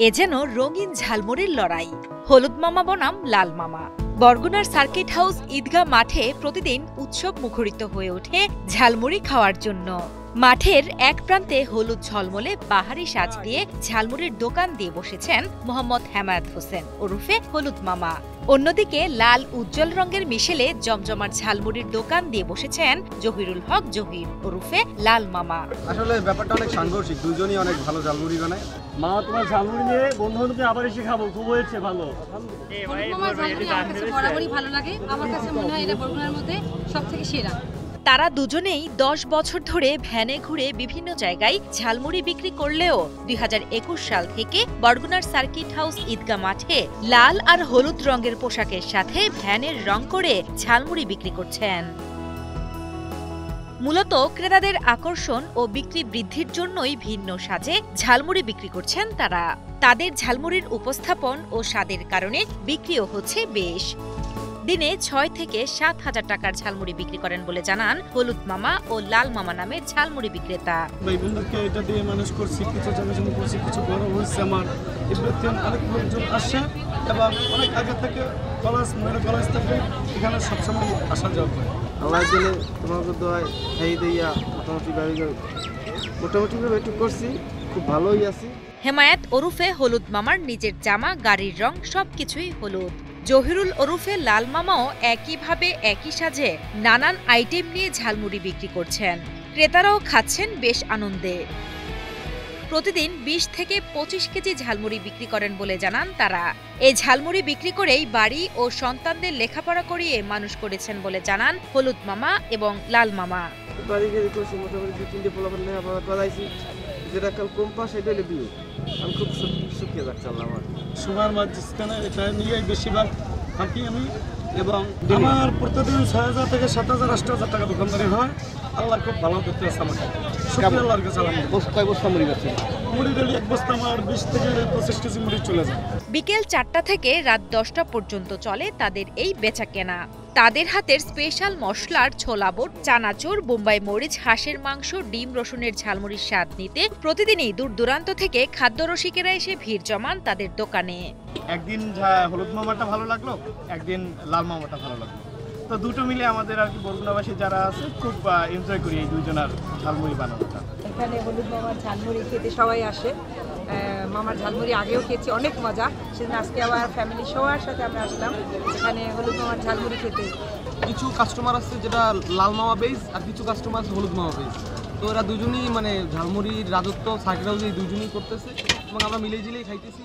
এ যেন রঙিন ঝালমুড়ির লড়াই। হলুদ মামা বনাম লাল মামা। বরগুনার সার্কিট হাউস ঈদগাহ মাঠে প্রতিদিন উৎসব মুখরিত হয়ে ওঠে ঝালমুড়ি খাওয়ার জন্য। মাঠের এক প্রান্তে হলুদ ঝলমলে বাহারি সাজ দিয়ে ঝালমুড়ির দোকান দিয়ে বসেছেন মোহাম্মদ হেমায়েত হোসেন ওরফে হলুদ মামা। অন্যদিকে লাল উজ্জ্বল রঙের মিশেলে জমজমার ঝালমুড়ির দোকান দিয়ে বসেছেন জহিরুল হক জহির ওরফে লাল মামা। আসলে ব্যাপারটা অনেক সাংঘর্ষিক, দুজনই অনেক ভালো ঝালমুড়ি বানায়। মা তোমার ঝালমুড়ি নিয়ে বন্ধু-বান্ধবকে আবার এসে খাবো, খুব হয়েছে ভালো। বরাবরই ভালো লাগে, আমার কাছে মনে হয় এটা বরগুনার মধ্যে সবথেকে সেরা। তারা দুজনেই 10 বছর ধরে ভ্যানে ঘুরে বিভিন্ন জায়গায় ঝালমুড়ি বিক্রি করলেও 2021 সাল থেকে বরগুনার সার্কিট হাউস ঈদগাহ মাঠে লাল আর হলুদ রঙের পোশাকের সাথে ভ্যানের রং করে ঝালমুড়ি বিক্রি করছেন। মূলত ক্রেতাদের আকর্ষণ ও বিক্রি বৃদ্ধির জন্যই ভিন্ন সাজে ঝালমুড়ি বিক্রি করছেন তারা। তাদের ঝালমুড়ির উপস্থাপন ও স্বাদের কারণে বিক্রিও হচ্ছে বেশ। দিনে 6 থেকে 7 হাজার টাকার ঝালমুড়ি বিক্রি করেন বলে জানান হলুদ মামা ও লাল মামা নামের ঝালমুড়ি বিক্রেতা। ভাই বন্ধুকে এটা দিয়ে মানুষ করছি, কিছু জানাশোনা করছি, কিছু বড় হয়েছে আমার। এগুলোতে অনেক লোকজন আসে এবং অনেক আগে থেকে কলেজ থেকে এখানে সবসময় আসা যাওয়া করে। আল্লাহ দিলে তোমাকে দোয়ায় খাই দিয়া মোটামুটিভাবে একটু করছি, খুব ভালোই আছি। হেমায়েত ওরফে হলুদ মামার নিজের জামা, গাড়ির রং সবকিছুই হলুদ। জহিরুল ওরফে লাল মামাও একইভাবে একই সাজে নানান আইটেম নিয়ে ঝালমুড়ি বিক্রি করছেন। ক্রেতারাও খাচ্ছেন বেশ আনন্দে। প্রতিদিন 20 থেকে 25 কেজি ঝালমুড়ি বিক্রি করেন বলে জানান তারা। এই ঝালমুড়ি বিক্রি করেই বাড়ি ও সন্তানদের লেখাপড়া করিয়ে মানুষ করেছেন বলে জানান হলুদ মামা এবং লাল মামা। মোটামুটি 2-3টে পোলাপান লেখাপড়া করাইছি, যেটা কাল কম পাস এটা হলে বিয়ে। আমি খুব সুখী যাচ্ছে আল্লাহ আমার। সুগার মাঝখানে এটা নিয়ে বেশিরভাগ থাকি আমি, এবং আমার প্রতিদিন 6,000 থেকে 7,000-8,000 টাকা দোকানদারি হয়। আল্লাহ খুব ভালো করতে আছে আমাকে। আল্লাহর কাছে কয় বস্তা মুড়ি গেছে? মুড়ি ডেলি এক বস্তা আমার 20 থেকে 25 কেজি মুড়ি চলে যায়। বিকেল 4টা থেকে রাত 10টা পর্যন্ত চলে তাদের এই বেচাকেনা। তাদের হাতের স্পেশাল মশলার ছোলা বুট, চানাচুর, বোম্বাই মরিচ, হাঁসের মাংস, ডিম, রসুনের ঝালমুড়ির স্বাদ নিতে প্রতিদিনই দূর দূরান্ত থেকে খাদ্যরসিকেরা এসে ভিড় জমান তাদের দোকানে। একদিন হলুদ মামাটা ভালো লাগলো, একদিন লাল মামাটা ভালো লাগলো, তো দুটো মিলে আমাদের আর কি বরগুনাবাসী যারা আছে খুব এনজয় করি এই দুজনের ঝালমুড়ি বানানোটা। এখানে হলুদ মামার ঝালমুড়ি খেতে সবাই আসে। মামার ঝালমুড়ি আগেও খেয়েছি, অনেক মজা। সেদিন আজকে আবার ফ্যামিলি সবার সাথে আমরা আসলাম এখানে হলুদ মামার ঝালমুড়ি খেতে। কিছু কাস্টমার আছে যেটা লাল মামা বেস, আর কিছু কাস্টমার আছে হলুদ মামা বেস। তো এরা দুজনই মানে ঝালমুড়ির রাজত্ব সার্কিট হাউসে দুজনই করতেছে এবং আমরা মিলেই জিলেই খাইতেছি।